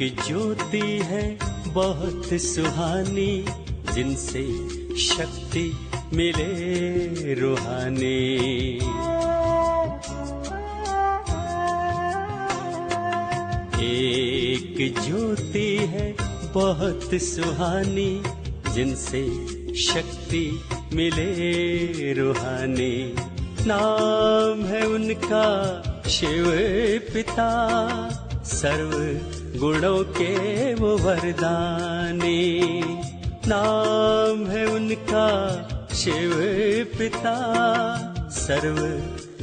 ज्योति है बहुत सुहानी, जिनसे शक्ति मिले रूहानी। एक ज्योति है बहुत सुहानी, जिनसे शक्ति मिले रूहानी। नाम है उनका शिव पिता, सर्व गुणों के वो वरदानी। नाम है उनका शिव पिता, सर्व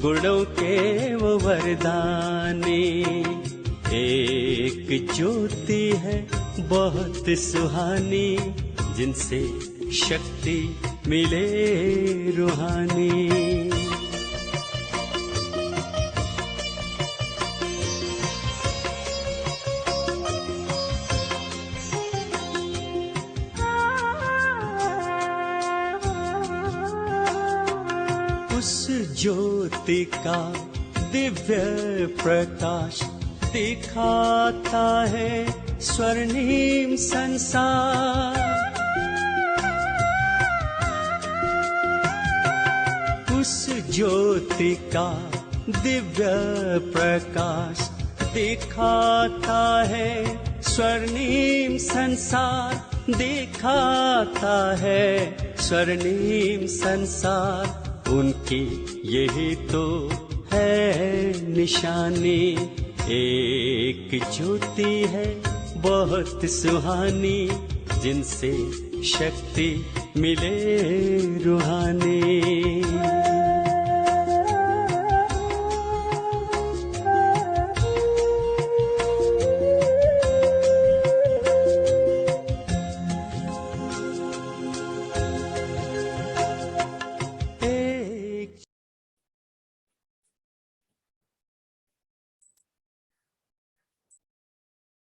गुणों के वो वरदानी। एक ज्योति है बहुत सुहानी, जिनसे शक्ति मिले रूहानी। उस ज्योति का दिव्य प्रकाश दिखाता है स्वर्णिम संसार। उस ज्योति का दिव्य प्रकाश दिखाता है स्वर्णिम संसार, दिखाता है स्वर्णिम संसार। उनकी यही तो है निशानी। एक ज्योति है बहुत सुहानी, जिनसे शक्ति मिले रूहानी।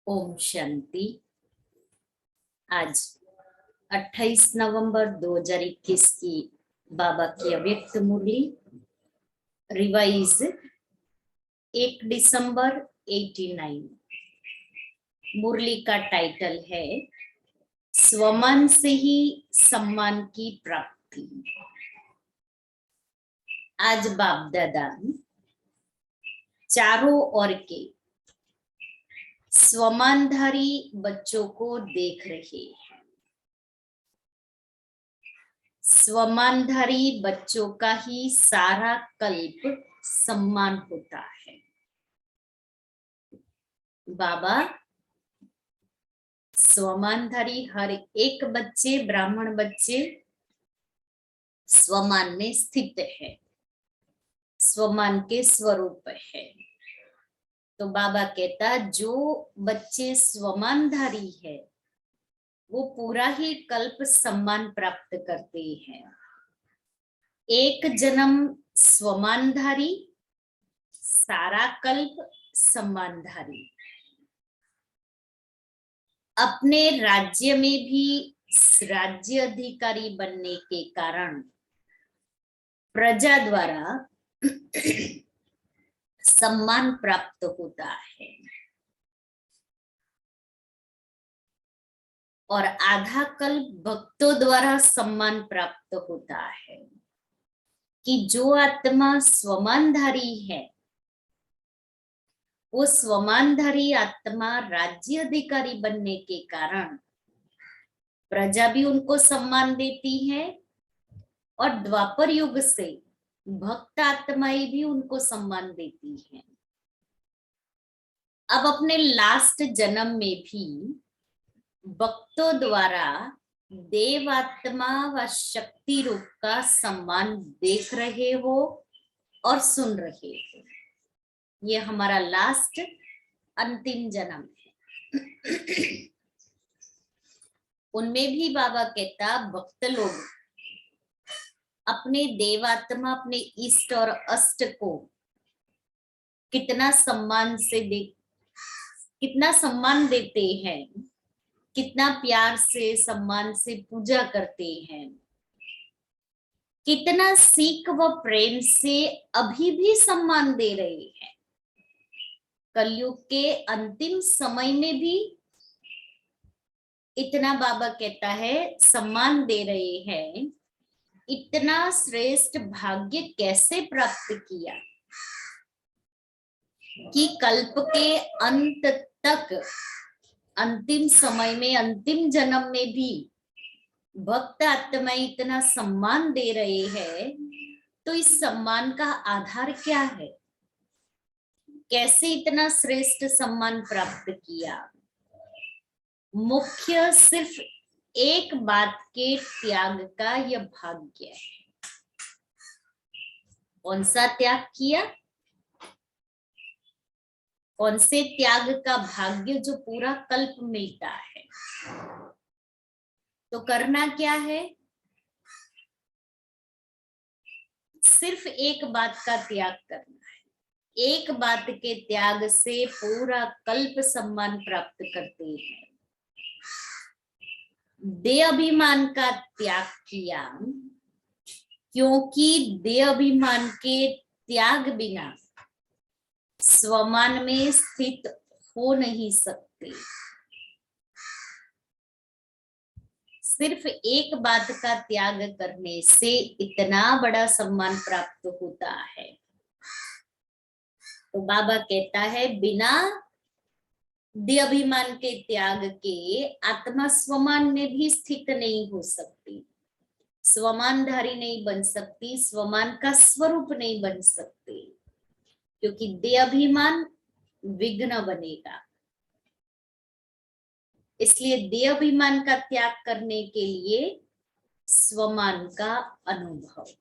ओम शांति। आज 28 नवंबर 2021 की बाबा की अव्यक्त मुरली, रिवाइज 1 दिसंबर 89। मुरली का टाइटल है स्वमान से ही सम्मान की प्राप्ति। आज बाप दादा चारों ओर के स्वमानधारी बच्चों को देख रहे हैं। स्वमानधारी बच्चों का ही सारा कल्प सम्मान होता है। बाबा स्वमानधारी हर एक बच्चे, ब्राह्मण बच्चे स्वमान में स्थित है, स्वमान के स्वरूप है। तो बाबा कहता जो बच्चे स्वमानधारी है वो पूरा ही कल्प सम्मान प्राप्त करते हैं। एक जन्म स्वमानधारी, सारा कल्प सम्मानधारी। अपने राज्य में भी राज्य अधिकारी बनने के कारण प्रजा द्वारा सम्मान प्राप्त होता है, और आधा कल्प भक्तों द्वारा सम्मान प्राप्त होता है। कि जो आत्मा स्वमानधारी है वो स्वमानधारी आत्मा राज्य अधिकारी बनने के कारण प्रजा भी उनको सम्मान देती है, और द्वापर युग से भक्त आत्माएं भी उनको सम्मान देती हैं। अब अपने लास्ट जन्म में भी भक्तों द्वारा देवात्मा व शक्ति रूप का सम्मान देख रहे हो और सुन रहे हो। ये हमारा लास्ट अंतिम जन्म है। उनमें भी बाबा कहता भक्त लोग अपने देवात्मा, अपने इष्ट और अष्ट को कितना सम्मान देते हैं, कितना प्यार से सम्मान से पूजा करते हैं, कितना सीख व प्रेम से अभी भी सम्मान दे रहे हैं। कलयुग के अंतिम समय में भी इतना बाबा कहता है सम्मान दे रहे हैं, इतना श्रेष्ठ भाग्य कैसे प्राप्त किया कि कल्प के अंत तक, अंतिम समय में, अंतिम जन्म में भी भक्त आत्माएं इतना सम्मान दे रहे हैं। तो इस सम्मान का आधार क्या है? कैसे इतना श्रेष्ठ सम्मान प्राप्त किया? मुख्य सिर्फ एक बात के त्याग का यह भाग्य है। कौन सा त्याग किया? कौन से त्याग का भाग्य जो पूरा कल्प मिलता है? तो करना क्या है? सिर्फ एक बात का त्याग करना है। एक बात के त्याग से पूरा कल्प सम्मान प्राप्त करते हैं। देह अभिमान का त्याग किया, क्योंकि देह अभिमान के त्याग बिना स्वमान में स्थित हो नहीं सकते। सिर्फ एक बात का त्याग करने से इतना बड़ा सम्मान प्राप्त होता है। तो बाबा कहता है बिना देह अभिमान के त्याग के आत्मा स्वमान में भी स्थित नहीं हो सकती, स्वमानधारी नहीं बन सकती, स्वमान का स्वरूप नहीं बन सकती, क्योंकि देह अभिमान विघ्न बनेगा। इसलिए देह अभिमान का त्याग करने के लिए स्वमान का अनुभव।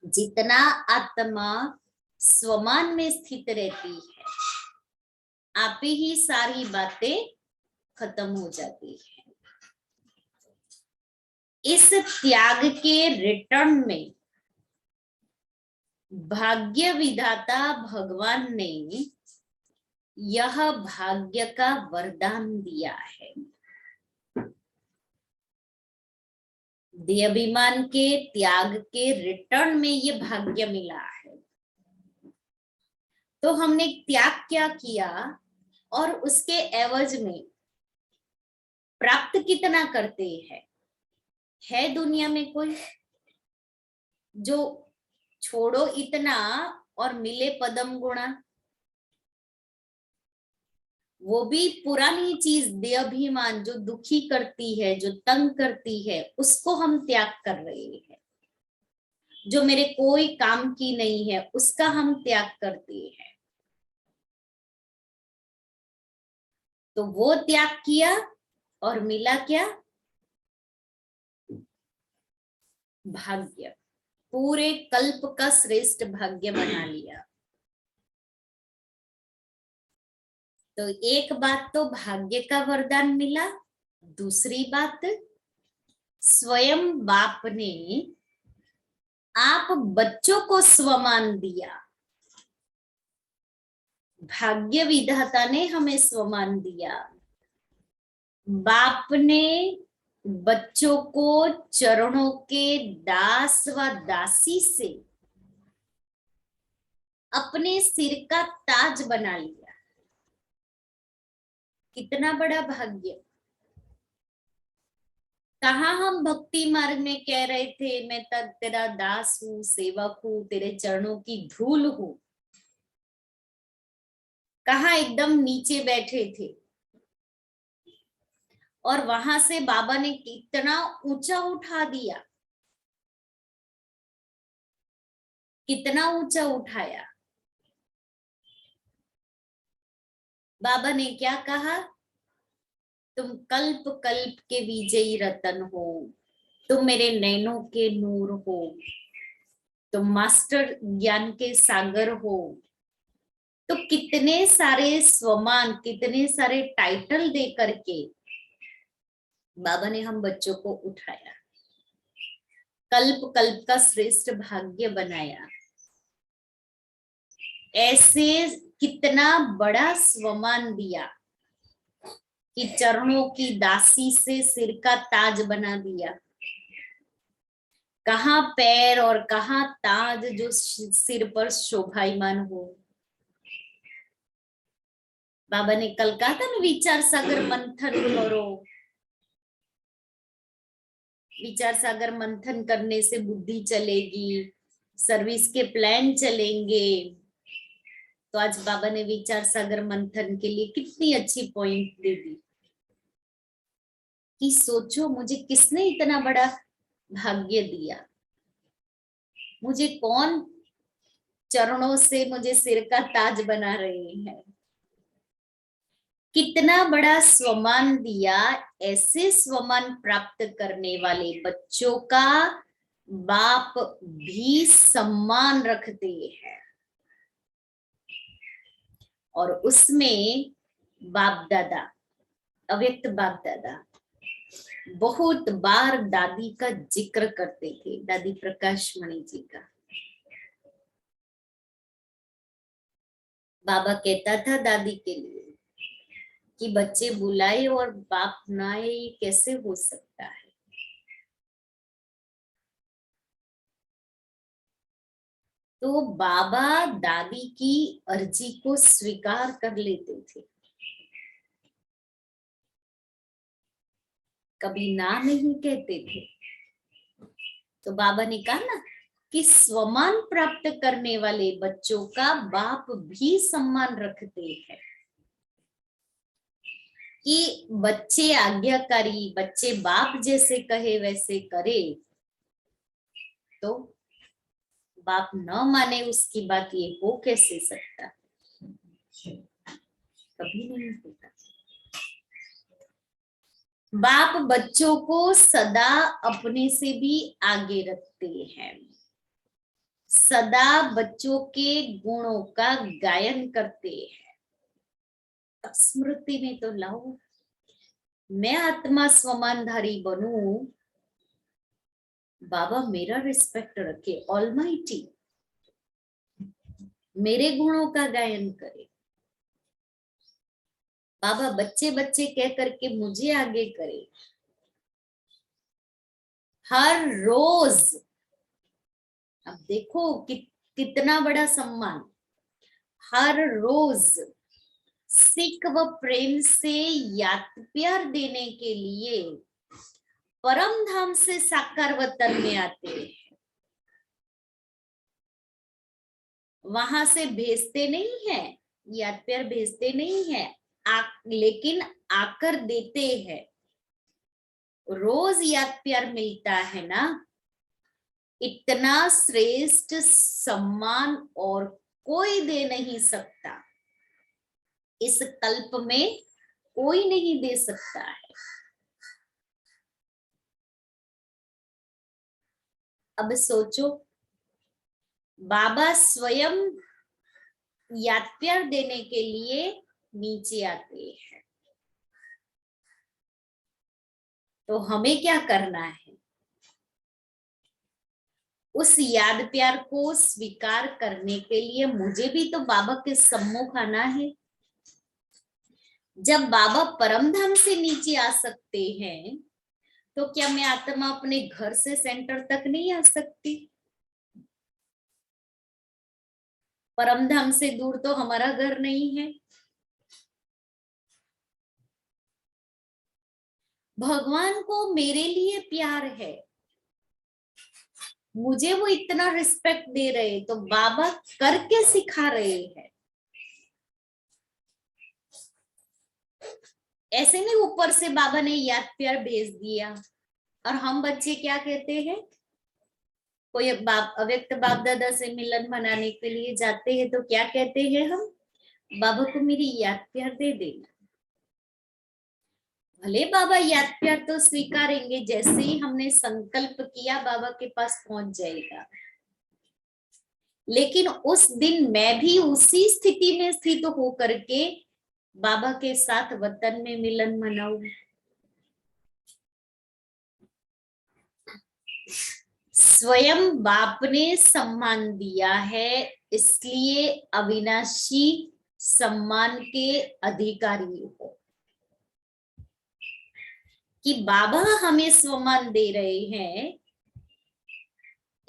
जितना आत्मा स्वमान में स्थित रहती है, आप ही सारी बातें खत्म हो जाती है। इस त्याग के रिटर्न में भाग्य विधाता भगवान ने यह भाग्य का वरदान दिया है। देह अभिमान के त्याग के रिटर्न में ये भाग्य मिला है। तो हमने त्याग क्या किया और उसके एवज में प्राप्त कितना करते हैं? है दुनिया में कोई जो छोड़ो इतना और मिले पदम गुणा? वो भी पुरानी चीज, देह अभिमान जो दुखी करती है, जो तंग करती है, उसको हम त्याग कर रहे हैं। जो मेरे कोई काम की नहीं है उसका हम त्याग करते हैं। तो वो त्याग किया और मिला क्या? भाग्य। पूरे कल्प का श्रेष्ठ भाग्य बना लिया। तो एक बात तो भाग्य का वरदान मिला, दूसरी बात स्वयं बाप ने आप बच्चों को स्वमान दिया। भाग्य विधाता ने हमें स्वमान दिया। बाप ने बच्चों को चरणों के दास व दासी से अपने सिर का ताज बना लिया। कितना बड़ा भाग्य! कहा हम भक्ति मार्ग में कह रहे थे मैं तेरा दास हूं, सेवक हूं, तेरे चरणों की धूल हूं। कहा एकदम नीचे बैठे थे और वहां से बाबा ने कितना ऊंचा उठा दिया। कितना ऊंचा उठाया। बाबा ने क्या कहा? तुम कल्प कल्प के विजयी रतन हो, तुम मेरे नैनों के नूर हो, तुम मास्टर ज्ञान के सागर हो। तो कितने सारे स्वमान, कितने सारे टाइटल दे करके बाबा ने हम बच्चों को उठाया, कल्प कल्प का श्रेष्ठ भाग्य बनाया। ऐसे कितना बड़ा स्वमान दिया कि चरणों की दासी से सिर का ताज बना दिया। कहाँ पैर और कहाँ ताज जो सिर पर शोभायमान हो। बाबा ने कल कहा था ना, विचार सागर मंथन करो, विचार सागर मंथन करने से बुद्धि चलेगी, सर्विस के प्लान चलेंगे। तो आज बाबा ने विचार सागर मंथन के लिए कितनी अच्छी पॉइंट दे दी कि सोचो मुझे किसने इतना बड़ा भाग्य दिया, मुझे कौन चरणों से मुझे सिर का ताज बना रहे हैं, कितना बड़ा स्वमान दिया। ऐसे स्वमान प्राप्त करने वाले बच्चों का बाप भी सम्मान रखते हैं। और उसमें बाप दादा, अव्यक्त बाप दादा बहुत बार दादी का जिक्र करते थे, दादी प्रकाश मणि जी का। बाबा कहता था दादी के लिए कि बच्चे बुलाए और बाप ना आए, ये कैसे हो सकता है। तो बाबा दादी की अर्जी को स्वीकार कर लेते थे, कभी ना नहीं कहते थे। तो बाबा ने कहा ना कि स्वमान प्राप्त करने वाले बच्चों का बाप भी सम्मान रखते हैं, कि बच्चे आज्ञाकारी, बच्चे बाप जैसे कहे वैसे करे। तो बाप न माने उसकी बात, ये हो कैसे सकता, कभी नहीं होता। बाप बच्चों को सदा अपने से भी आगे रखते हैं, सदा बच्चों के गुणों का गायन करते हैं। अब स्मृति में तो लाओ, मैं आत्मा स्वमानधारी बनूं, बाबा मेरा रिस्पेक्ट रखे, ऑलमाइटी मेरे गुणों का गायन करे। बाबा बच्चे बच्चे कह करके मुझे आगे करे। हर रोज, अब देखो कितना बड़ा सम्मान, हर रोज सिख व प्रेम से याद प्यार देने के लिए परम धाम से साकार वतन में आते हैं। वहां से भेजते नहीं है, याद प्यार भेजते नहीं है, लेकिन आकर देते हैं। रोज याद प्यार मिलता है ना, इतना श्रेष्ठ सम्मान और कोई दे नहीं सकता, इस कल्प में कोई नहीं दे सकता है। अब सोचो, बाबा स्वयं याद प्यार देने के लिए नीचे आते हैं, तो हमें क्या करना है? उस याद प्यार को स्वीकार करने के लिए मुझे भी तो बाबा के सम्मुख आना है। जब बाबा परमधाम से नीचे आ सकते हैं, तो क्या मैं आत्मा अपने घर से सेंटर तक नहीं आ सकती? परमधाम से दूर तो हमारा घर नहीं है। भगवान को मेरे लिए प्यार है, मुझे वो इतना रिस्पेक्ट दे रहे, तो बाबा करके सिखा रहे हैं। ऐसे नहीं ऊपर से बाबा ने याद प्यार भेज दिया। और हम बच्चे क्या कहते हैं, कोई अव्यक्त बाप दादा से मिलन मनाने के लिए जाते हैं तो क्या कहते हैं हम, बाबा को मेरी याद प्यार दे देना। भले बाबा याद प्यार तो स्वीकारेंगे, जैसे ही हमने संकल्प किया बाबा के पास पहुंच जाएगा। लेकिन उस दिन मैं भी उसी स्थिति में स्थित होकर के बाबा के साथ वतन में मिलन मनाऊं। स्वयं बाप ने सम्मान दिया है, इसलिए अविनाशी सम्मान के अधिकारी हो, कि बाबा हमें सम्मान दे रहे हैं,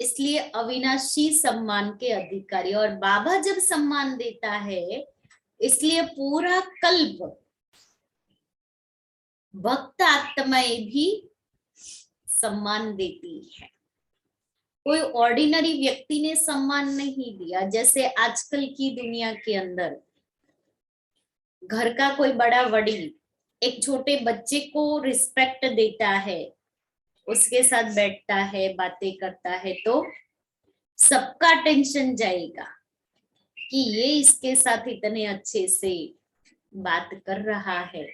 इसलिए अविनाशी सम्मान के अधिकारी। और बाबा जब सम्मान देता है, इसलिए पूरा कल्प भक्त आत्माएं भी सम्मान देती है। कोई ऑर्डिनरी व्यक्ति ने सम्मान नहीं दिया। जैसे आजकल की दुनिया के अंदर घर का कोई बड़ा वडील एक छोटे बच्चे को रिस्पेक्ट देता है, उसके साथ बैठता है, बातें करता है, तो सबका टेंशन जाएगा कि ये इसके साथ इतने अच्छे से बात कर रहा है,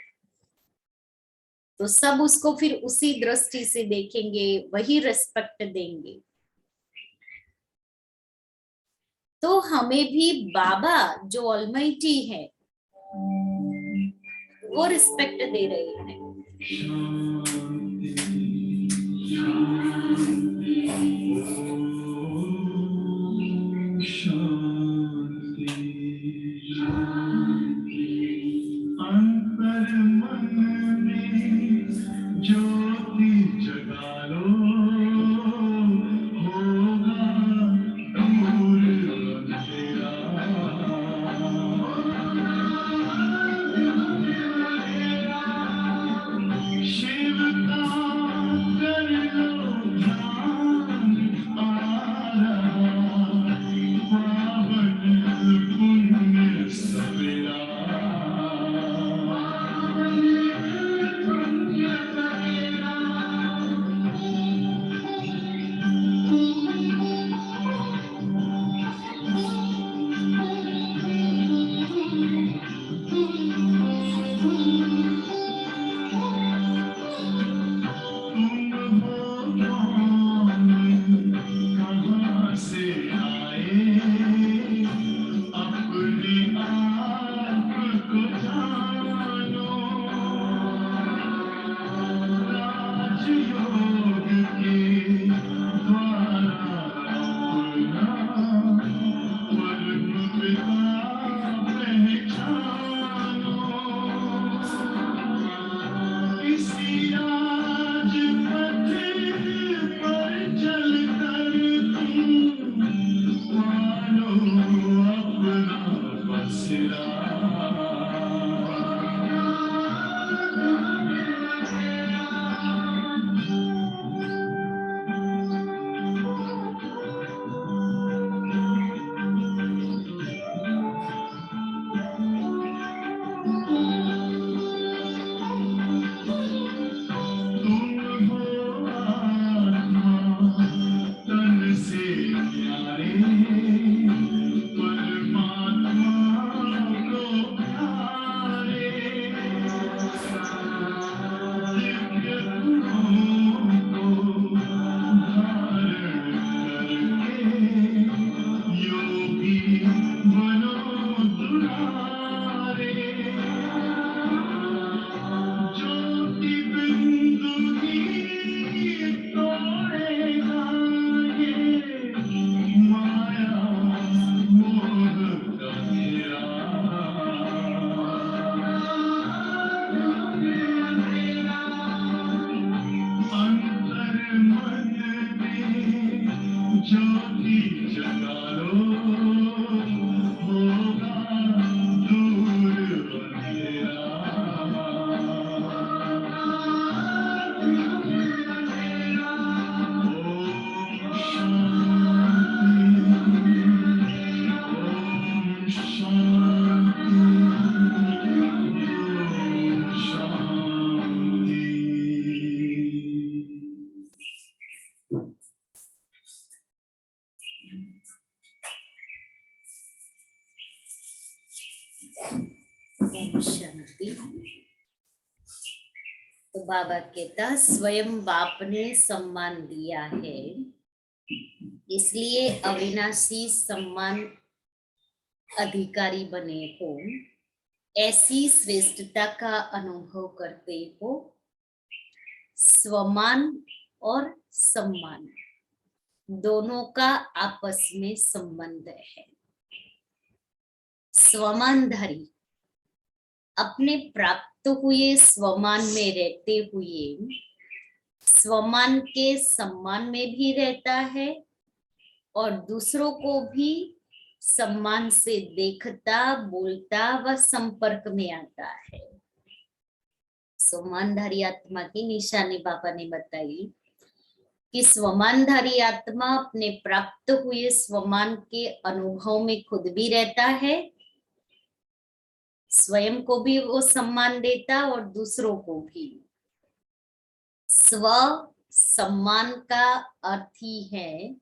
तो सब उसको फिर उसी दृष्टि से देखेंगे, वही रिस्पेक्ट देंगे। तो हमें भी बाबा जो ऑलमाइटी है वो रिस्पेक्ट दे रहे हैं। अंतर मन में ज्योति जगा लो, होगा दूर अंधेरा। शिव का कर लो ध्यान, आ रहा पावन पुण्य सवेरा। कहाँ से आए अपने आप को जानो, राजयोग के द्वारा अपना परम पिता पहचानो। इसी राज पथ पर चलकर तुम मानो अपना बसेरा। तुम हो आत्मा तन से प्यारे, परमात्मा को प्यारे। दिव्य गुणों को धारण करके योगी बनो दुलारे। ज्योति बिंदु ही तोड़ेगा ये माया मोह का घेरा। अंतर मन में ज्योति जगा लो, होगा दूर अंधेरा। ओम शांति, ओम शांति। ओम शांति। तो बाबा कहता स्वयं बाप ने सम्मान दिया है, इसलिए अविनाशी सम्मान अधिकारी बने हो, ऐसी श्रेष्ठता का अनुभव करते हो। स्वमान और सम्मान दोनों का आपस में संबंध है। स्वमानधारी अपने प्राप्त हुए स्वमान में रहते हुए स्वमान के सम्मान में भी रहता है और दूसरों को भी सम्मान से देखता, बोलता व संपर्क में आता है। सम्मानधारी आत्मा की निशानी बाबा ने बताई कि स्वमानधारी आत्मा अपने प्राप्त हुए स्वमान के अनुभव में खुद भी रहता है, स्वयं को भी वो सम्मान देता और दूसरों को भी। स्व सम्मान का अर्थ ही है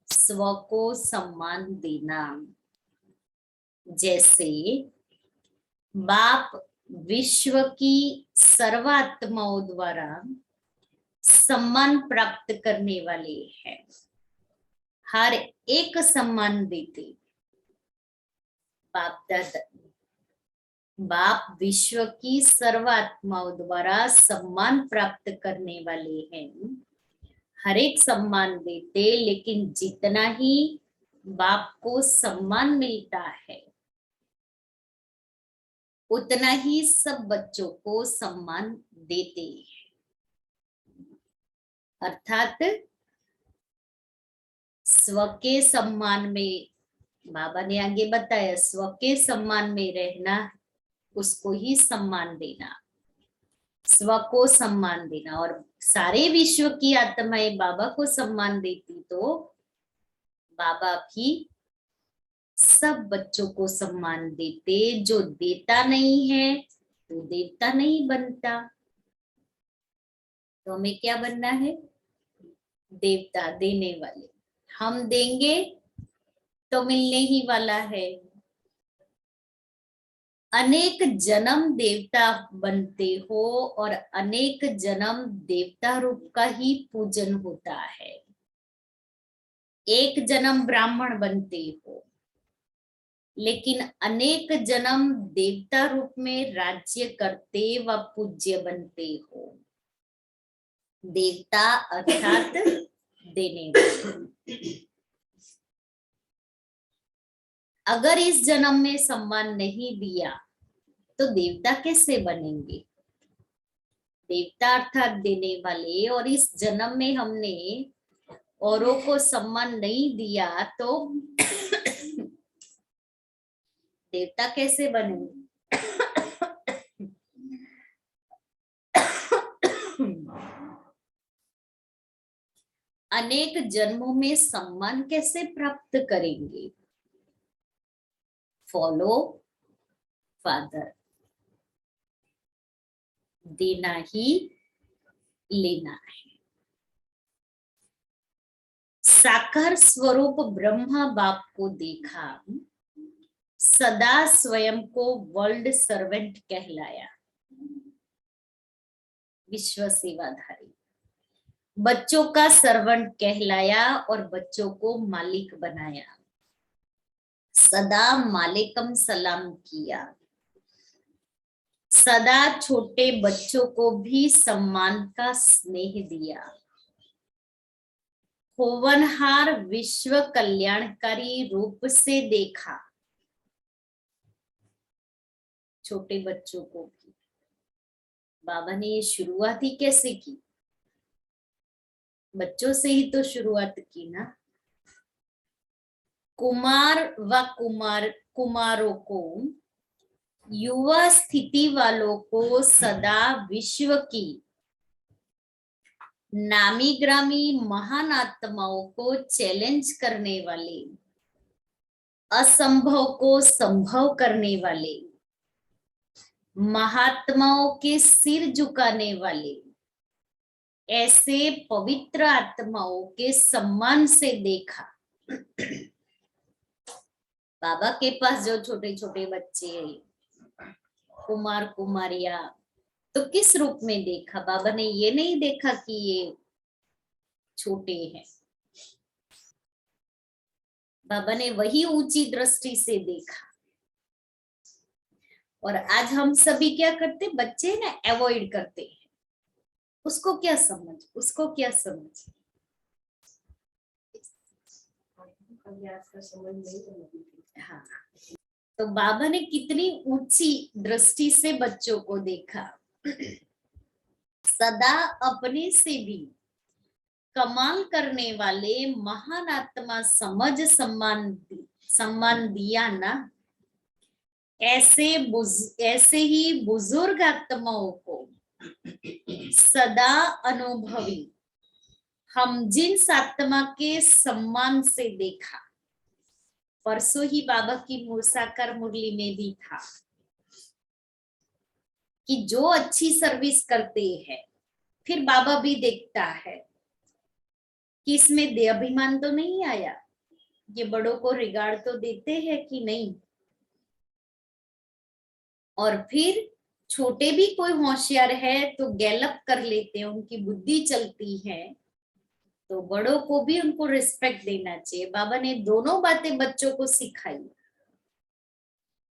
स्व को सम्मान देना। जैसे बाप विश्व की सर्वात्माओं द्वारा सम्मान प्राप्त करने वाले हैं, हर एक सम्मान देते। बाप विश्व की सर्वात्माओं द्वारा सम्मान प्राप्त करने वाले हैं, हर एक सम्मान देते, लेकिन जितना ही बाप को सम्मान मिलता है उतना ही सब बच्चों को सम्मान देते हैं। अर्थात स्व के सम्मान में, बाबा ने आगे बताया, स्व के सम्मान में रहना, उसको ही सम्मान देना, स्व को सम्मान देना। और सारे विश्व की आत्माएं बाबा को सम्मान देती तो बाबा भी सब बच्चों को सम्मान देते। जो देता नहीं है तो देवता नहीं बनता। तो हमें क्या बनना है? देवता, देने वाले। हम देंगे तो मिलने ही वाला है। अनेक जन्म देवता बनते हो और अनेक जन्म देवता रूप का ही पूजन होता है। एक जन्म ब्राह्मण बनते हो, लेकिन अनेक जन्म देवता रूप में राज्य करते व पूज्य बनते हो। देवता अर्थात देने वाले। अगर इस जन्म में सम्मान नहीं दिया तो देवता कैसे बनेंगे? देवता अर्थात देने वाले, और इस जन्म में हमने औरों को सम्मान नहीं दिया तो देवता कैसे बनेंगे? अनेक जन्मों में सम्मान कैसे प्राप्त करेंगे? फॉलो फादर, देना ही लेना है। साकार स्वरूप ब्रह्मा बाप को देखा, सदा स्वयं को वर्ल्ड सर्वेंट कहलाया, विश्व सेवाधारी। बच्चों का सर्वेंट कहलाया और बच्चों को मालिक बनाया। सदा मालिकम सलाम किया। सदा छोटे बच्चों को भी सम्मान का स्नेह दिया। होवनहार विश्व कल्याणकारी रूप से देखा। छोटे बच्चों को भी बाबा ने ये शुरुआत ही कैसे की? बच्चों से ही तो शुरुआत की ना। कुमार व कुमारों को, युवा स्थिति वालों को सदा विश्व की नामी ग्रामी महान आत्माओं को चैलेंज करने वाले, असंभव को संभव करने वाले, महात्माओं के सिर झुकाने वाले, ऐसे पवित्र आत्माओं के सम्मान से देखा। बाबा के पास जो छोटे छोटे बच्चे हैं, कुमार कुमारियां, तो किस रूप में देखा? बाबा ने ये नहीं देखा कि ये छोटे हैं। बाबा ने वही ऊंची दृष्टि से देखा। और आज हम सभी क्या करते? बच्चे ना अवॉइड करते हैं। उसको क्या समझ, उसको क्या समझ। हाँ, तो बाबा ने कितनी ऊंची दृष्टि से बच्चों को देखा। सदा अपने से भी कमाल करने वाले महान आत्मा समझ सम्मान दिया ना। ऐसे ही बुजुर्ग आत्माओं को सदा अनुभवी हम जिस आत्मा के सम्मान से देखा, परसों ही बाबा की साकार मुरली में भी था कि जो अच्छी सर्विस करते हैं, फिर बाबा भी देखता है कि इसमें दे अभिमान तो नहीं आया, ये बड़ों को रिगार्ड तो देते हैं कि नहीं। और फिर छोटे भी कोई होशियार है तो गैलप कर लेते हैं, उनकी बुद्धि चलती है, तो बड़ों को भी उनको रिस्पेक्ट देना चाहिए। बाबा ने दोनों बातें बच्चों को सिखाई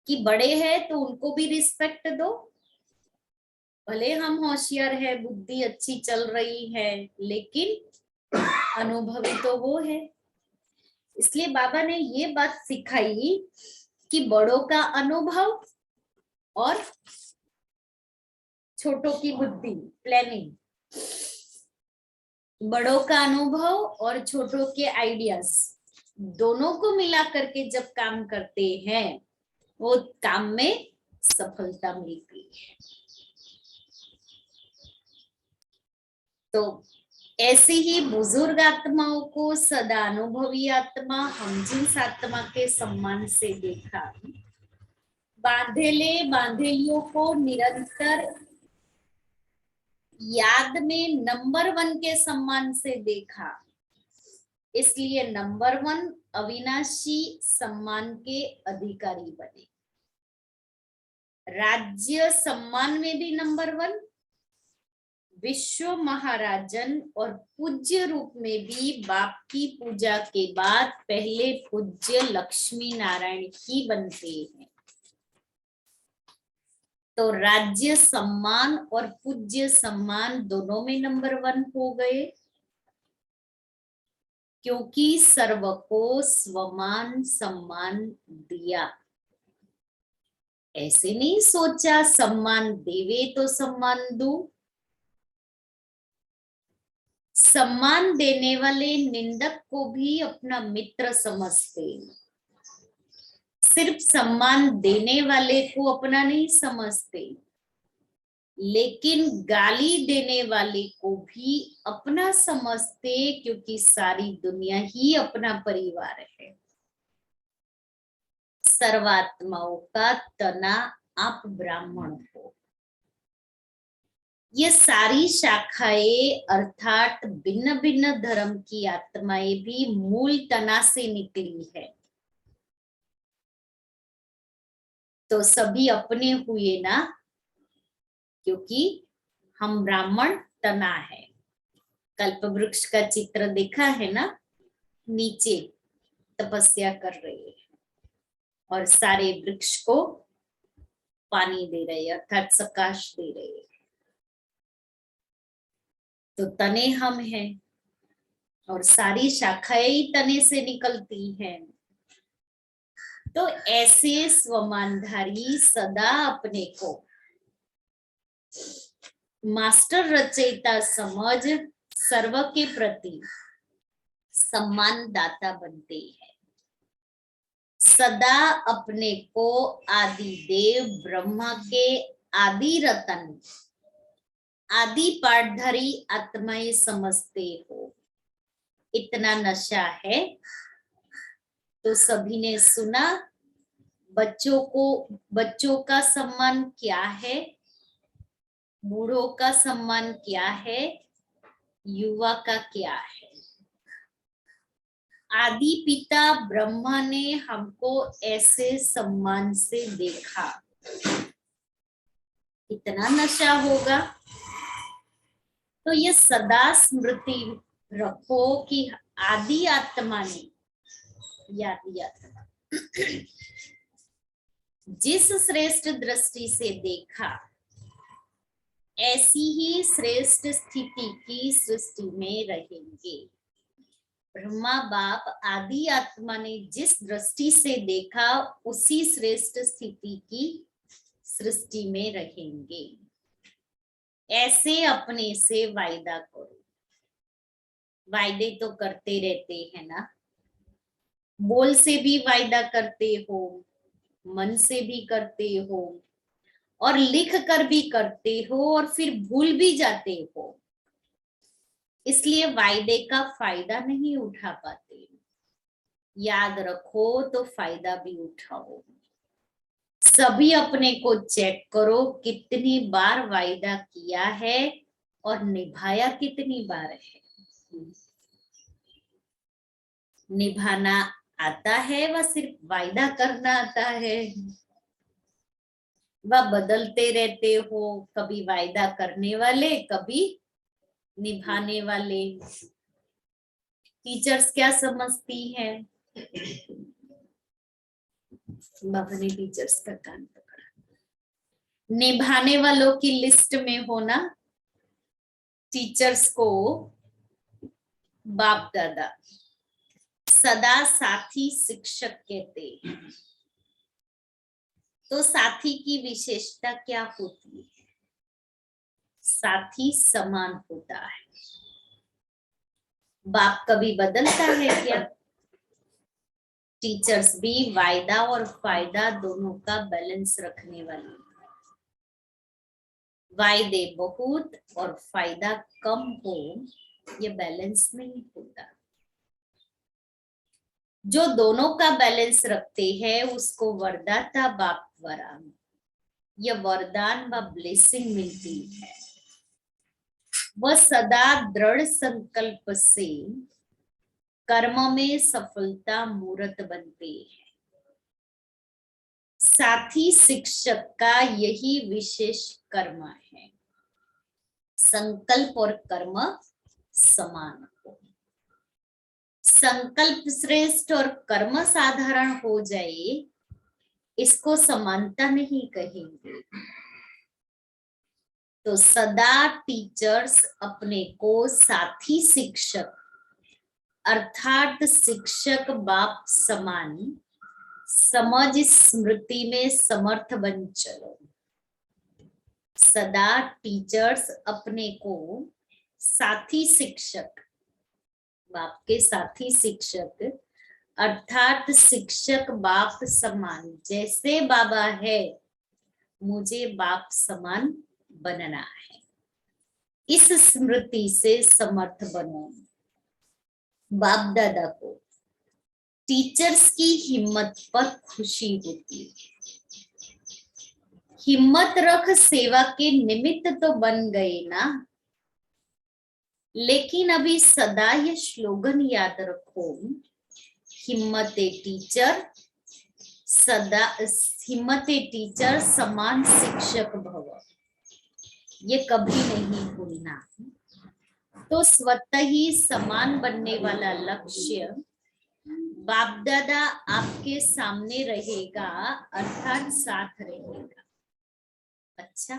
कि बड़े हैं तो उनको भी रिस्पेक्ट दो, भले हम होशियार है, बुद्धि अच्छी चल रही है, लेकिन अनुभवी तो वो है। इसलिए बाबा ने ये बात सिखाई कि बड़ों का अनुभव और छोटों की बुद्धि, प्लानिंग, बड़ों का अनुभव और छोटों के आइडियाज, दोनों को मिला करके जब काम करते हैं, वो काम में सफलता मिलती है। तो ऐसे ही बुजुर्ग आत्माओं को सदा अनुभवी आत्मा, हम जिस आत्मा के सम्मान से देखा, बांधेले बांधेलियों को निरंतर याद में नंबर 1 के सम्मान से देखा, इसलिए नंबर 1 अविनाशी सम्मान के अधिकारी बने। राज्य सम्मान में भी नंबर 1, विश्व महाराजन और पूज्य रूप में भी बाप की पूजा के बाद पहले पूज्य लक्ष्मी नारायण ही बनते हैं। तो राज्य सम्मान और पूज्य सम्मान दोनों में नंबर 1 हो गए, क्योंकि सर्व को स्वमान सम्मान दिया। ऐसे नहीं सोचा सम्मान देवे तो सम्मान दूं। सम्मान देने वाले निंदक को भी अपना मित्र समझते, सिर्फ सम्मान देने वाले को अपना नहीं समझते, लेकिन गाली देने वाले को भी अपना समझते, क्योंकि सारी दुनिया ही अपना परिवार है। सर्वात्माओं का तना आप ब्राह्मण हो। ये सारी शाखाएं अर्थात भिन्न भिन्न धर्म की आत्माएं भी मूल तना से निकली है, तो सभी अपने हुए ना, क्योंकि हम ब्राह्मण तना है। कल्प वृक्ष का चित्र देखा है ना, नीचे तपस्या कर रहे हैं और सारे वृक्ष को पानी दे रहे हैं, अर्थात प्रकाश दे रहे हैं। तो तने हम हैं और सारी शाखाएं ही तने से निकलती हैं। तो ऐसे स्वमानधारी सदा अपने को मास्टर रचयिता समझ सर्व के प्रति सम्मान दाता बनते हैं। सदा अपने को आदि देव ब्रह्मा के आदि रतन, आदि पाठधारी आत्माएं समझते हो। इतना नशा है तो सभी ने सुना, बच्चों का सम्मान क्या है, बूढ़ों का सम्मान क्या है, युवा का क्या है। आदि पिता ब्रह्मा ने हमको ऐसे सम्मान से देखा, इतना नशा होगा। तो ये सदा स्मृति रखो कि आदि आत्मा ने, आदि आत्मा जिस श्रेष्ठ दृष्टि से देखा, ऐसी ही श्रेष्ठ स्थिति की सृष्टि में रहेंगे। ब्रह्मा बाप आदि आत्मा ने जिस दृष्टि से देखा, उसी श्रेष्ठ स्थिति की सृष्टि में रहेंगे। ऐसे अपने से वायदा करो। वायदे तो करते रहते हैं ना, बोल से भी वायदा करते हो, मन से भी करते हो, और लिख कर भी करते हो, और फिर भूल भी जाते हो। इसलिए वायदे का फायदा नहीं उठा पाते। याद रखो तो फायदा भी उठाओ। सभी अपने को चेक करो, कितनी बार वायदा किया है और निभाया कितनी बार है। निभाना आता है व सिर्फ वायदा करना आता है? वह बदलते रहते हो, कभी वायदा करने वाले, कभी निभाने वाले। टीचर्स क्या समझती हैं? बाबा ने टीचर्स का कान पकड़ा। निभाने वालों की लिस्ट में होना टीचर्स को बाप दादा सदा साथी शिक्षक कहते हैं। तो साथी की विशेषता क्या होती है? साथी समान होता है। बाप कभी बदलता है क्या? टीचर्स भी वायदा और फायदा दोनों का बैलेंस रखने वाली। वायदे बहुत और फायदा कम हो, ये बैलेंस नहीं होता। जो दोनों का बैलेंस रखते हैं उसको वरदाता बाप द्वारा यह वरदान व ब्लेसिंग मिलती है। वह सदा दृढ़ संकल्प से कर्म में सफलता मूर्त बनते हैं। साथी शिक्षक का यही विशेष कर्म है, संकल्प और कर्म समान हो। संकल्प श्रेष्ठ और कर्म साधारण हो जाए, इसको समानता नहीं कहेंगे। तो सदा टीचर्स अपने को साथी शिक्षक अर्थात शिक्षक बाप समान समझ स्मृति में समर्थ बन चलो। सदा टीचर्स अपने को साथी शिक्षक बाप के साथी शिक्षक अर्थात शिक्षक बाप समान, जैसे बाबा है मुझे बाप समान बनना है, इस स्मृति से समर्थ बनो। बाप दादा को टीचर्स की हिम्मत पर खुशी होती है। हिम्मत रख सेवा के निमित्त तो बन गए ना, लेकिन अभी सदा ये स्लोगन याद रखो, हिम्मते टीचर सदा, हिम्मते टीचर समान शिक्षक भव, ये कभी नहीं भूलना। तो स्वतः ही समान बनने वाला लक्ष्य बाप दादा आपके सामने रहेगा अर्थात साथ रहेगा। अच्छा,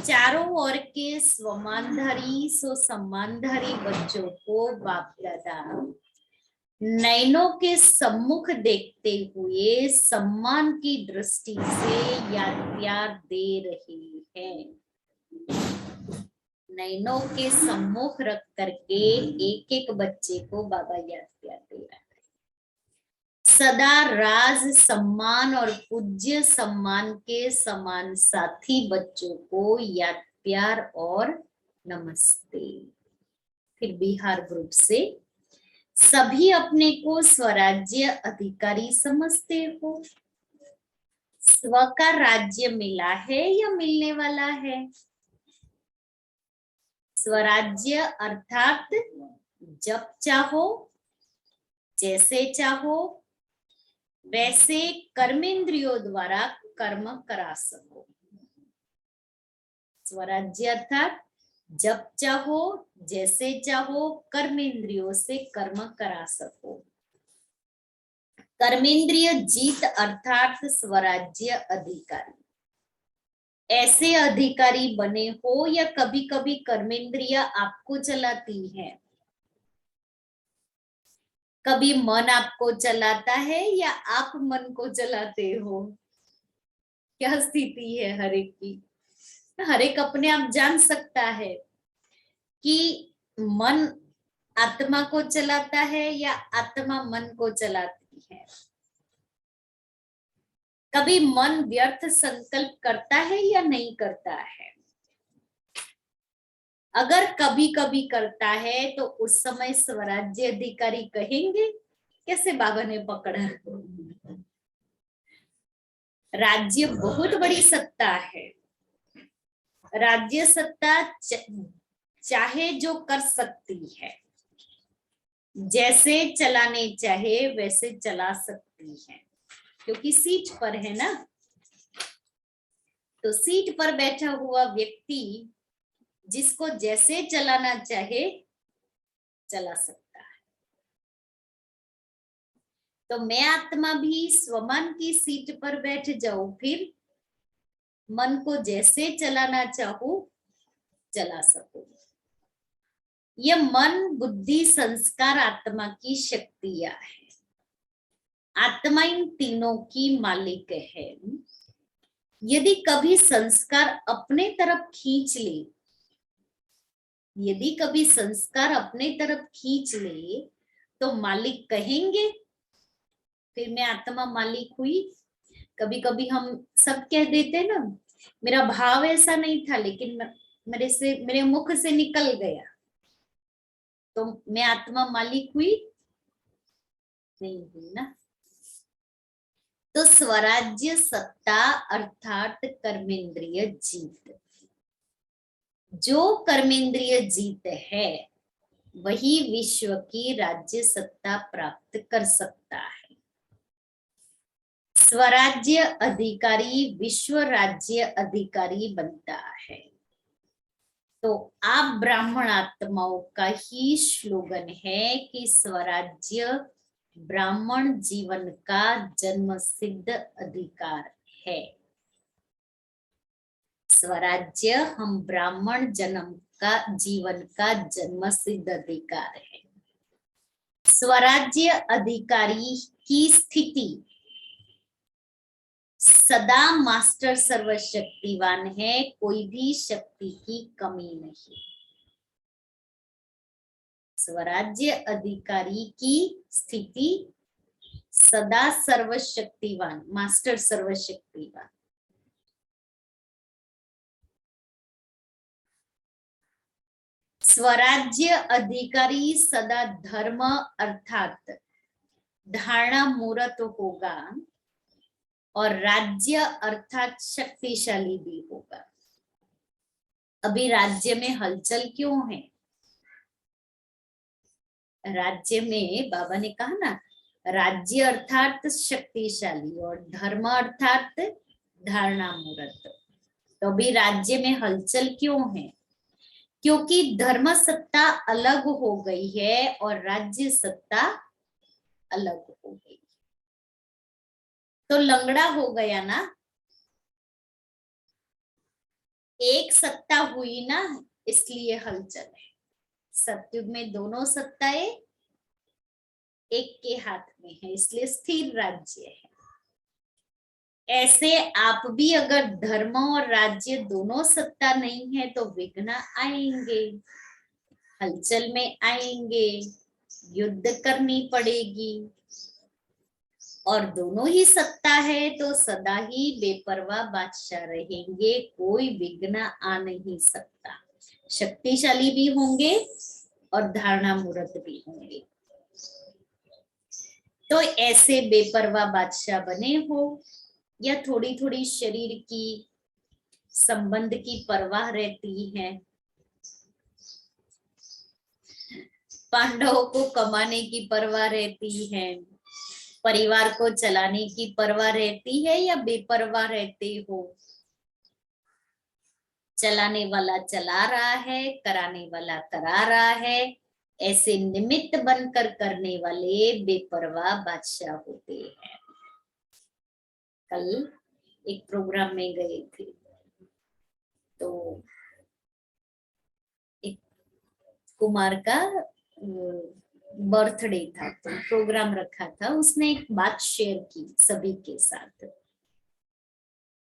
चारों ओर के स्वमानधारी सो सम्मानधारी बच्चों को बाप दादा नयनों के सम्मुख देखते हुए सम्मान की दृष्टि से याद प्यार दे रहे हैं। नयनों के सम्मुख रख करके एक एक बच्चे को बाबा याद प्यार दे रहा है। सदा राज सम्मान और पूज्य सम्मान के समान साथी बच्चों को याद प्यार और नमस्ते। फिर बिहार ग्रुप से सभी अपने को स्वराज्य अधिकारी समझते हो। स्व का राज्य मिला है या मिलने वाला है? स्वराज्य अर्थात जब चाहो जैसे चाहो वैसे कर्मेंद्रियों द्वारा कर्म करा सको। स्वराज्य अर्थात जब चाहो जैसे चाहो कर्मेंद्रियों से कर्म करा सको। कर्मेंद्रिय जीत अर्थात स्वराज्य अधिकारी। ऐसे अधिकारी बने हो या कभी कभी कर्मेंद्रिय आपको चलाती है? कभी मन आपको चलाता है या आप मन को चलाते हो? क्या स्थिति है हर एक की? हर एक अपने आप जान सकता है कि मन आत्मा को चलाता है या आत्मा मन को चलाती है। कभी मन व्यर्थ संकल्प करता है या नहीं करता है? अगर कभी कभी करता है तो उस समय स्वराज्य अधिकारी कहेंगे कैसे बाबा ने पकड़ा। राज्य बहुत बड़ी सत्ता है। राज्य सत्ता चाहे जो कर सकती है, जैसे चलाने चाहे वैसे चला सकती है, क्योंकि सीट पर है ना। तो सीट पर बैठा हुआ व्यक्ति जिसको जैसे चलाना चाहे चला सकता है। तो मैं आत्मा भी स्वमन की सीट पर बैठ जाऊं, फिर मन को जैसे चलाना चाहूं चला सकूं। यह मन, बुद्धि, संस्कार आत्मा की शक्तियां है। आत्मा इन तीनों की मालिक है। यदि कभी संस्कार अपने तरफ खींच ले, यदि कभी संस्कार अपने तरफ खींच ले तो मालिक कहेंगे, फिर मैं आत्मा मालिक हुई। कभी कभी हम सब कह देते ना, मेरा भाव ऐसा नहीं था लेकिन मेरे मुख से निकल गया, तो मैं आत्मा मालिक हुई नहीं हुई ना। तो स्वराज्य सत्ता अर्थात कर्मेंद्रिय जीत। जो कर्मेंद्रिय जीत है वही विश्व की राज्य सत्ता प्राप्त कर सकता है। स्वराज्य अधिकारी विश्व राज्य अधिकारी बनता है। तो आप ब्राह्मण आत्माओं का ही स्लोगन है कि स्वराज्य ब्राह्मण जीवन का जन्म सिद्ध अधिकार है। स्वराज्य हम ब्राह्मण जन्म का जीवन का जन्म सिद्ध अधिकार है। स्वराज्य अधिकारी की स्थिति सदा मास्टर सर्वशक्तिवान है, कोई भी शक्ति की कमी नहीं। स्वराज्य अधिकारी की स्थिति सदा सर्वशक्तिवान, मास्टर सर्वशक्तिवान। स्वराज्य अधिकारी सदा धर्म अर्थात धारणा मूर्त होगा और राज्य अर्थात शक्तिशाली भी होगा। अभी राज्य में हलचल क्यों है? राज्य में बाबा ने कहा ना, राज्य अर्थात शक्तिशाली और धर्म अर्थात धारणा मूर्त। तो अभी राज्य में हलचल क्यों है? क्योंकि धर्म सत्ता अलग हो गई है और राज्य सत्ता अलग हो गई, तो लंगड़ा हो गया ना। एक सत्ता हुई ना, इसलिए हलचल है। सतयुग में दोनों सत्ताएं एक के हाथ में है, इसलिए स्थिर राज्य है। ऐसे आप भी अगर धर्म और राज्य दोनों सत्ता नहीं है तो विघ्न आएंगे, हलचल में आएंगे, युद्ध करनी पड़ेगी। और दोनों ही सत्ता है तो सदा ही बेपरवाह बादशाह रहेंगे, कोई विघ्न आ नहीं सकता। शक्तिशाली भी होंगे और धारणा मूर्त भी होंगे। तो ऐसे बेपरवाह बादशाह बने हो या थोड़ी थोड़ी शरीर की संबंध की परवाह रहती है। पांडवों को कमाने की परवाह रहती है, परिवार को चलाने की परवाह रहती है या बेपरवाह रहते हो? चलाने वाला चला रहा है, कराने वाला करा रहा है। ऐसे निमित्त बनकर करने वाले बेपरवाह बादशाह होते हैं। कल एक प्रोग्राम में गए थे तो एक कुमार का बर्थडे था, तो प्रोग्राम रखा था। उसने एक बात शेयर की सभी के साथ।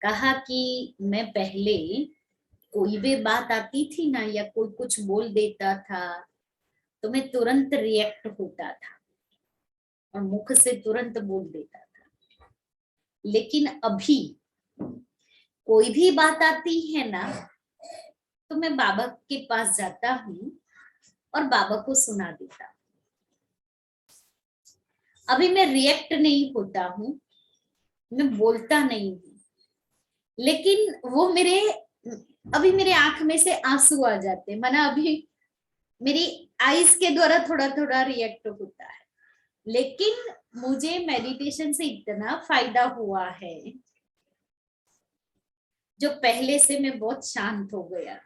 कहा कि मैं पहले कोई भी बात आती थी ना या कोई कुछ बोल देता था तो मैं तुरंत रिएक्ट होता था और मुख से तुरंत बोल देता था। लेकिन अभी कोई भी बात आती है ना तो मैं बाबा के पास जाता हूँ और बाबा को सुना देता हूँ। अभी मैं रिएक्ट नहीं होता हूँ, मैं बोलता नहीं हूँ, लेकिन वो अभी मेरे आंख में से आंसू आ जाते हैं, माना अभी मेरी आईज के द्वारा थोड़ा थोड़ा रिएक्ट होता है। लेकिन मुझे मेडिटेशन से इतना फायदा हुआ है, जो पहले से मैं बहुत शांत हो गया।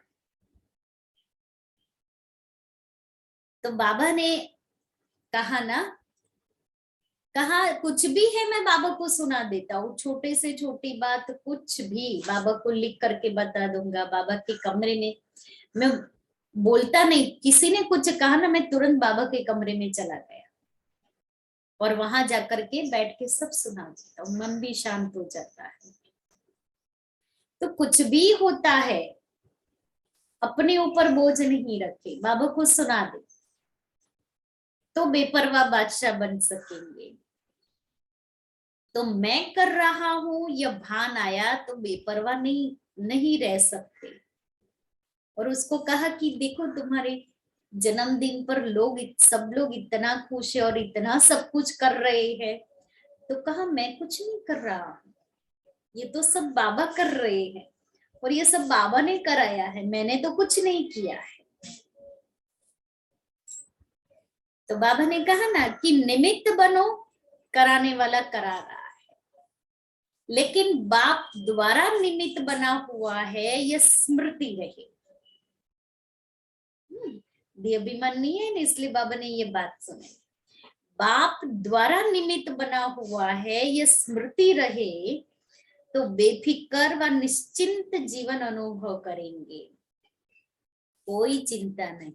तो बाबा ने कहा ना, कहा कुछ भी है मैं बाबा को सुना देता हूँ, छोटे से छोटी बात कुछ भी बाबा को लिख करके बता दूंगा। बाबा के कमरे में मैं बोलता नहीं, किसी ने कुछ कहा ना, मैं तुरंत बाबा के कमरे में चला गया और वहां जाकर के बैठ के सब सुना देता हूँ, मन भी शांत हो जाता है। तो कुछ भी होता है अपने ऊपर बोझ नहीं रखे, बाबा को सुना दे तो बेपरवाह बादशाह बन सकेंगे। तो मैं कर रहा हूं यह भान आया तो बेपरवाह नहीं रह सकते। और उसको कहा कि देखो तुम्हारे जन्मदिन पर सब लोग इतना खुश है और इतना सब कुछ कर रहे हैं। तो कहा मैं कुछ नहीं कर रहा हूं, ये तो सब बाबा कर रहे हैं और ये सब बाबा ने कराया है, मैंने तो कुछ नहीं किया है। तो बाबा ने कहा ना कि निमित्त बनो, कराने वाला करा रहा है, लेकिन बाप द्वारा निमित्त बना हुआ है, यह स्मृति रहे। ये अभिमानी है ना, इसलिए बाबा ने ये बात सुनाई। बाप द्वारा निमित्त बना हुआ है, यह स्मृति रहे, तो बेफिक्र व निश्चिंत जीवन अनुभव करेंगे। कोई चिंता नहीं,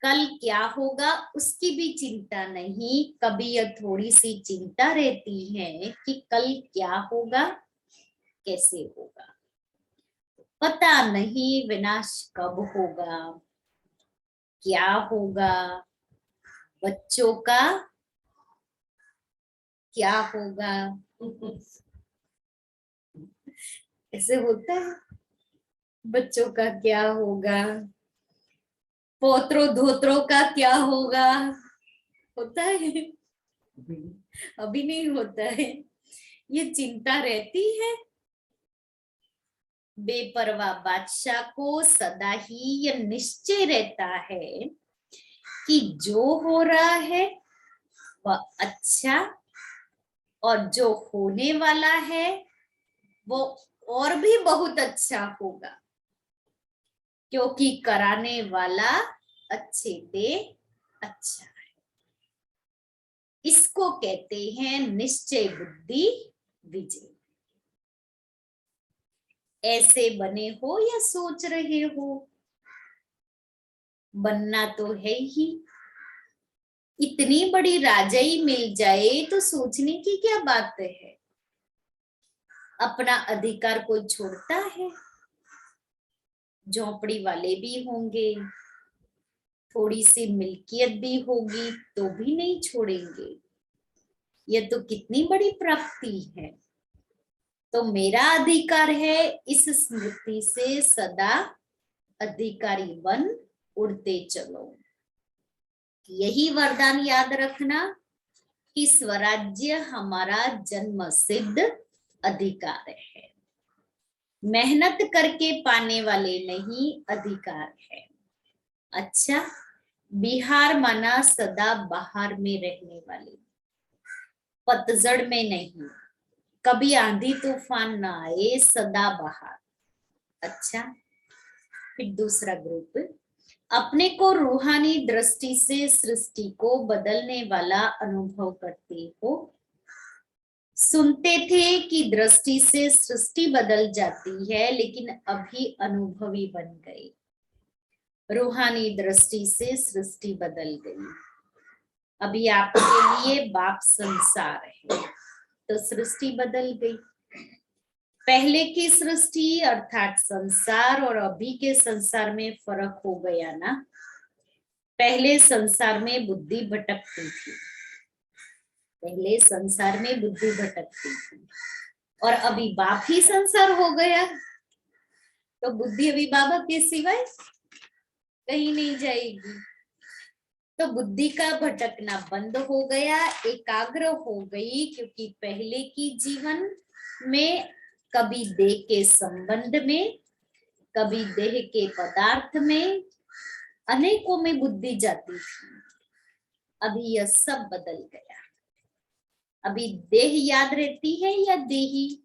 कल क्या होगा उसकी भी चिंता नहीं। कभी यह थोड़ी सी चिंता रहती है कि कल क्या होगा, कैसे होगा, पता नहीं विनाश कब होगा, क्या होगा, बच्चों का क्या होगा। ऐसे होता है, बच्चों का क्या होगा, पोत्रों धोत्रों का क्या होगा, होता है? अभी नहीं होता है, ये चिंता रहती है। बेपरवाह बादशाह को सदा ही यह निश्चय रहता है कि जो हो रहा है वह अच्छा, और जो होने वाला है वो और भी बहुत अच्छा होगा, क्योंकि कराने वाला अच्छे पे अच्छा है। इसको कहते हैं निश्चय बुद्धि विजय। ऐसे बने हो या सोच रहे हो, बनना तो है ही। इतनी बड़ी राजाई मिल जाए तो सोचने की क्या बात है। अपना अधिकार कोई छोड़ता है? झोपड़ी वाले भी होंगे, थोड़ी सी मिल्कियत भी होगी तो भी नहीं छोड़ेंगे। यह तो कितनी बड़ी प्राप्ति है। तो मेरा अधिकार है इस स्मृति से सदा अधिकारी बन उड़ते चलो। यही वरदान याद रखना कि स्वराज्य हमारा जन्म सिद्ध अधिकार है, मेहनत करके पाने वाले नहीं अधिकार है। अच्छा, बिहार माना सदा बाहर में रहने वाले, पतझड़ में नहीं, कभी आंधी तूफान ना आए, सदा बाहर। अच्छा, फिर दूसरा ग्रुप, अपने को रूहानी दृष्टि से सृष्टि को बदलने वाला अनुभव करते हो। सुनते थे कि दृष्टि से सृष्टि बदल जाती है, लेकिन अभी अनुभवी बन गए। रूहानी दृष्टि से सृष्टि बदल गई। अभी आपके लिए बाप संसार है, तो सृष्टि बदल गई। पहले की सृष्टि अर्थात संसार और अभी के संसार में फर्क हो गया ना। पहले संसार में बुद्धि भटकती थी, पहले संसार में बुद्धि भटकती थी, और अभी बाप ही संसार हो गया। तो बुद्धि अभी बाबा के सिवाय कहीं नहीं जाएगी। तो बुद्धि का भटकना बंद हो गया, एकाग्र हो गई, क्योंकि पहले की जीवन में कभी देह के संबंध में, कभी देह के पदार्थ में, अनेकों में बुद्धि जाती थी। अभी यह सब बदल गया। अभी देह याद रहती है या देही?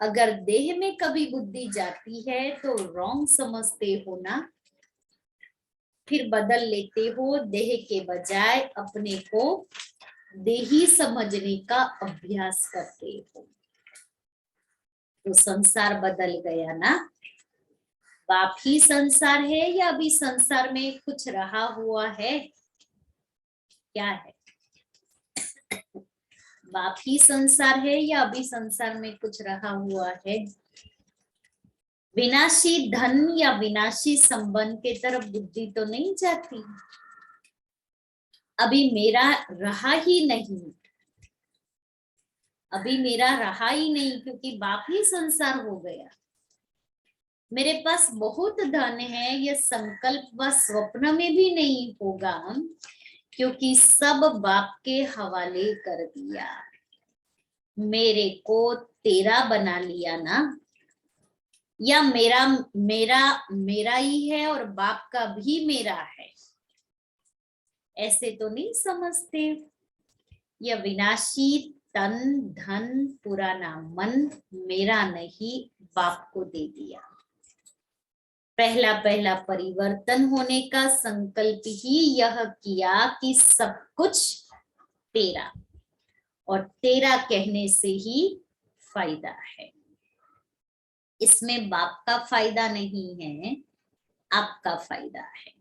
अगर देह में कभी बुद्धि जाती है तो रॉन्ग समझते हो ना, फिर बदल लेते हो, देह के बजाय अपने को देही समझने का अभ्यास करते हो। तो संसार बदल गया ना। बाप ही संसार है या अभी संसार में कुछ रहा हुआ है? क्या है? बाप ही संसार है या अभी संसार में कुछ रहा हुआ है? विनाशी धन या विनाशी संबंध के तरफ बुद्धि तो नहीं जाती। अभी मेरा रहा ही नहीं, अभी मेरा रहा ही नहीं, क्योंकि बाप ही संसार हो गया। मेरे पास बहुत धन है, यह संकल्प व स्वप्न में भी नहीं होगा, क्योंकि सब बाप के हवाले कर दिया। मेरे को तेरा बना लिया ना, या मेरा मेरा मेरा ही है और बाप का भी मेरा है, ऐसे तो नहीं समझते। यह विनाशी तन धन पुराना मन मेरा नहीं, बाप को दे दिया। पहला पहला परिवर्तन होने का संकल्प ही यह किया कि सब कुछ तेरा, और तेरा कहने से ही फायदा है। इसमें बाप का फायदा नहीं है, आपका फायदा है।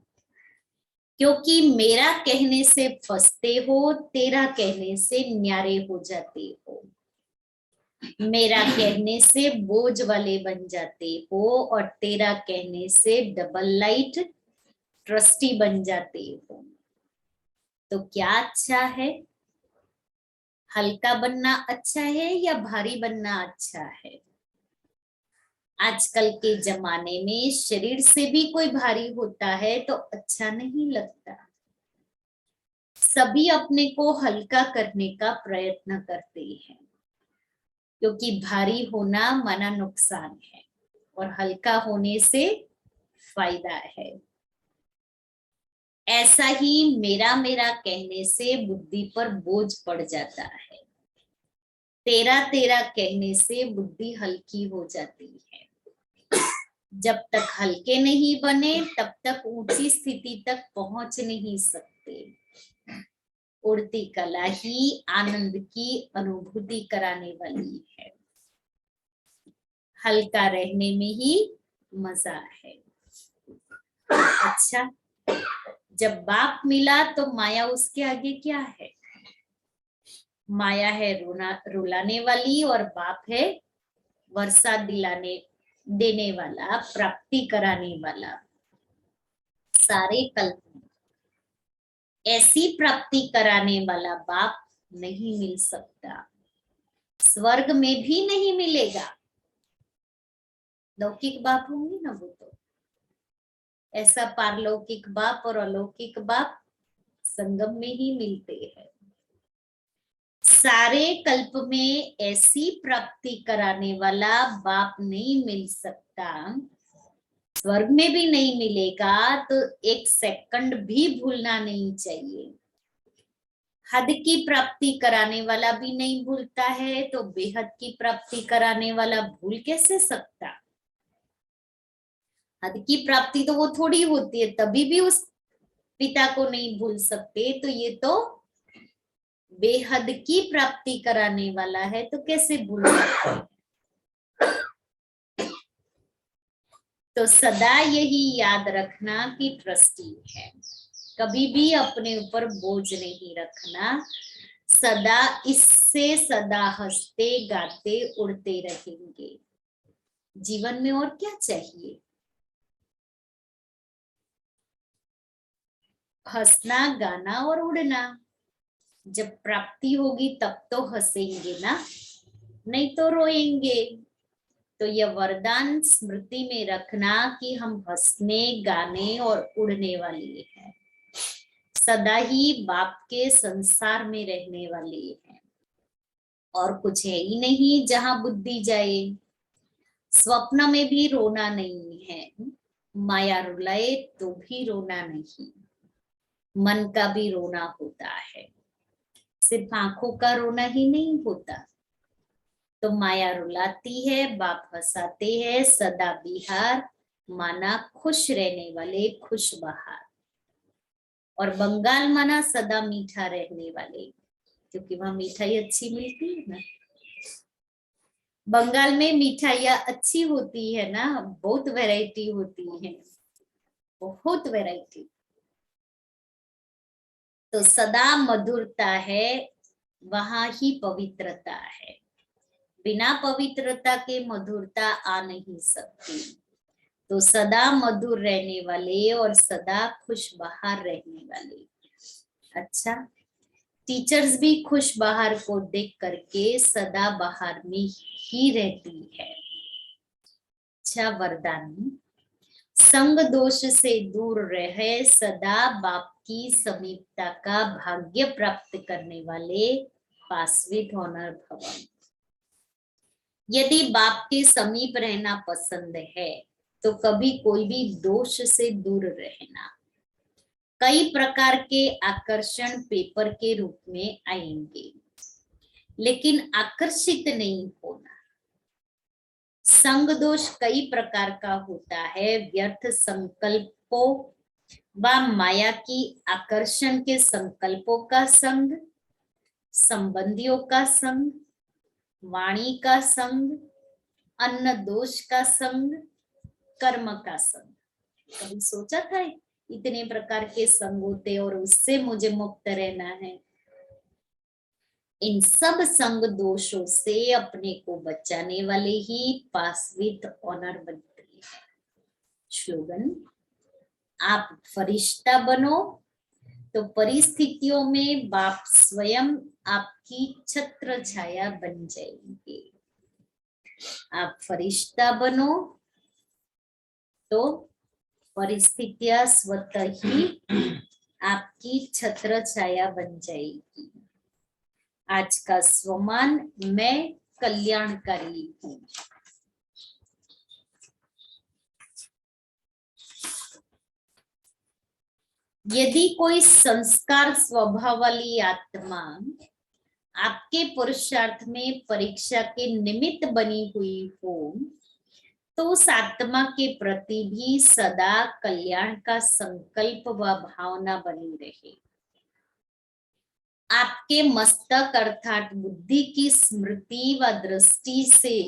क्योंकि मेरा कहने से फंसते हो, तेरा कहने से न्यारे हो जाते हो। मेरा कहने से बोझ वाले बन जाते हो, और तेरा कहने से डबल लाइट ट्रस्टी बन जाते हो। तो क्या अच्छा है? हल्का बनना अच्छा है या भारी बनना अच्छा है? आजकल के जमाने में शरीर से भी कोई भारी होता है तो अच्छा नहीं लगता। सभी अपने को हल्का करने का प्रयत्न करते हैं, क्योंकि भारी होना माना नुकसान है और हल्का होने से फायदा है। ऐसा ही मेरा मेरा कहने से बुद्धि पर बोझ पड़ जाता है। तेरा तेरा कहने से बुद्धि हल्की हो जाती है। जब तक हल्के नहीं बने तब तक ऊंची स्थिति तक पहुंच नहीं सकते। उड़ती कला ही आनंद की अनुभूति कराने वाली है। हल्का रहने में ही मजा है। अच्छा, जब बाप मिला तो माया उसके आगे क्या है? माया है रुलाने वाली, और बाप है वर्षा दिलाने देने वाला, प्राप्ति कराने वाला। सारे कल्प में ऐसी प्राप्ति कराने वाला बाप नहीं मिल सकता, स्वर्ग में भी नहीं मिलेगा। लौकिक बाप होंगे ना वो तो, ऐसा पारलौकिक बाप और अलौकिक बाप संगम में ही मिलते हैं। सारे कल्प में ऐसी प्राप्ति कराने वाला बाप नहीं मिल सकता, स्वर्ग में भी नहीं मिलेगा। तो एक सेकंड भी भूलना नहीं चाहिए। हद की प्राप्ति कराने वाला भी नहीं भूलता है, तो बेहद की प्राप्ति कराने वाला भूल कैसे सकता? हद की प्राप्ति तो वो थोड़ी होती है, तभी भी उस पिता को नहीं भूल सकते। तो ये तो बेहद की प्राप्ति कराने वाला है, तो कैसे भूल सकते? तो सदा यही याद रखना कि ट्रस्टी है, कभी भी अपने ऊपर बोझ नहीं रखना। सदा इससे सदा हंसते गाते उड़ते रहेंगे। जीवन में और क्या चाहिए? हंसना, गाना और उड़ना। जब प्राप्ति होगी तब तो हंसेंगे ना, नहीं तो रोएंगे। तो यह वरदान स्मृति में रखना कि हम हंसने, गाने और उड़ने वाले हैं, सदा ही बाप के संसार में रहने वाले हैं, और कुछ है ही नहीं जहां बुद्धि जाए। स्वप्न में भी रोना नहीं है, माया रुलाए तो भी रोना नहीं, मन का भी रोना होता है, सिर्फ आंखों का रोना ही नहीं होता। तो माया रुलाती है, बाप हंसाते हैं, सदा बिहार माना खुश रहने वाले, खुश बहार। और बंगाल माना सदा मीठा रहने वाले, क्योंकि वहां मिठाई अच्छी मिलती है ना। बंगाल में मिठाइयाँ अच्छी होती है ना, बहुत वैरायटी होती है, बहुत वैरायटी। तो सदा मधुरता है, वहां ही पवित्रता है। बिना पवित्रता के मधुरता आ नहीं सकती। तो सदा मधुर रहने वाले और सदा खुश बहार रहने वाले। अच्छा, टीचर्स भी खुश बहार को देख करके सदा बहार में ही रहती है। अच्छा वरदान, संग दोष से दूर रहे, सदा बाप की समीपता का भाग्य प्राप्त करने वाले, पास विद ऑनर भवन। यदि बाप के समीप रहना पसंद है तो कभी कोई भी दोष से दूर रहना। कई प्रकार के आकर्षण पेपर के रूप में आएंगे, लेकिन आकर्षित नहीं होना। संग दोष कई प्रकार का होता है, व्यर्थ संकल्पों व माया की आकर्षण के संकल्पों का संग, संबंधियों का संग, वाणी का संग, अन्न दोष का संग, कर्म का संग। कभी सोचा था इतने प्रकार के संग होते और उससे मुझे मुक्त रहना है? इन सब संग दोषों से अपने को बचाने वाले ही पास विद ऑनर बनते हैं। स्लोगन, आप फरिश्ता बनो तो परिस्थितियों में बाप स्वयं आपकी छत्र छाया बन जाएंगे। आप फरिश्ता बनो तो परिस्थितियां स्वतः ही आपकी छत्र छाया बन जाएगी। आज का स्वमान, मैं कल्याणकारी हूँ। यदि कोई संस्कार स्वभाव वाली आत्मा आपके पुरुषार्थ में परीक्षा के निमित्त बनी हुई हो, तो उस आत्मा के प्रति भी सदा कल्याण का संकल्प व भावना बनी रहे। आपके मस्तक अर्थात बुद्धि की स्मृति व दृष्टि से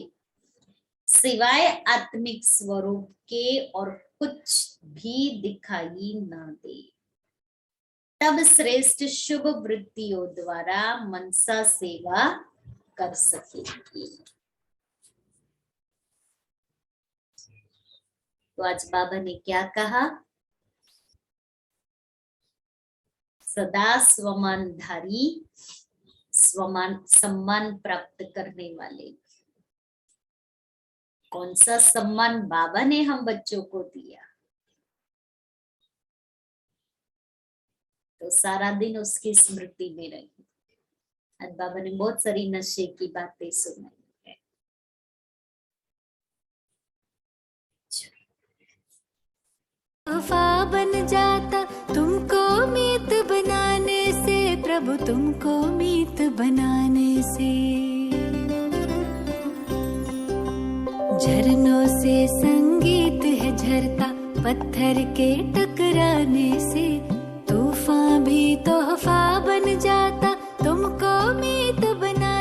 सिवाय आत्मिक स्वरूप के और कुछ भी दिखाई न दे, तब श्रेष्ठ शुभ वृत्तियों द्वारा मनसा सेवा कर सकेंगे। तो आज बाबा ने क्या कहा? सदा स्वमानधारी, स्वमान सम्मान प्राप्त करने वाले। कौन सा सम्मान बाबा ने हम बच्चों को दिया? तो सारा दिन उसकी स्मृति में रही। आज बाबा ने बहुत सारी नशे की बातें सुनाई है। वफा बन जाता तुमको मीत बनाने से, प्रभु तुमको मीत बनाने से। झरनों से संगीत है झरता, पत्थर के टकराने से। तूफान भी तोहफा बन जाता तुमको मीत बना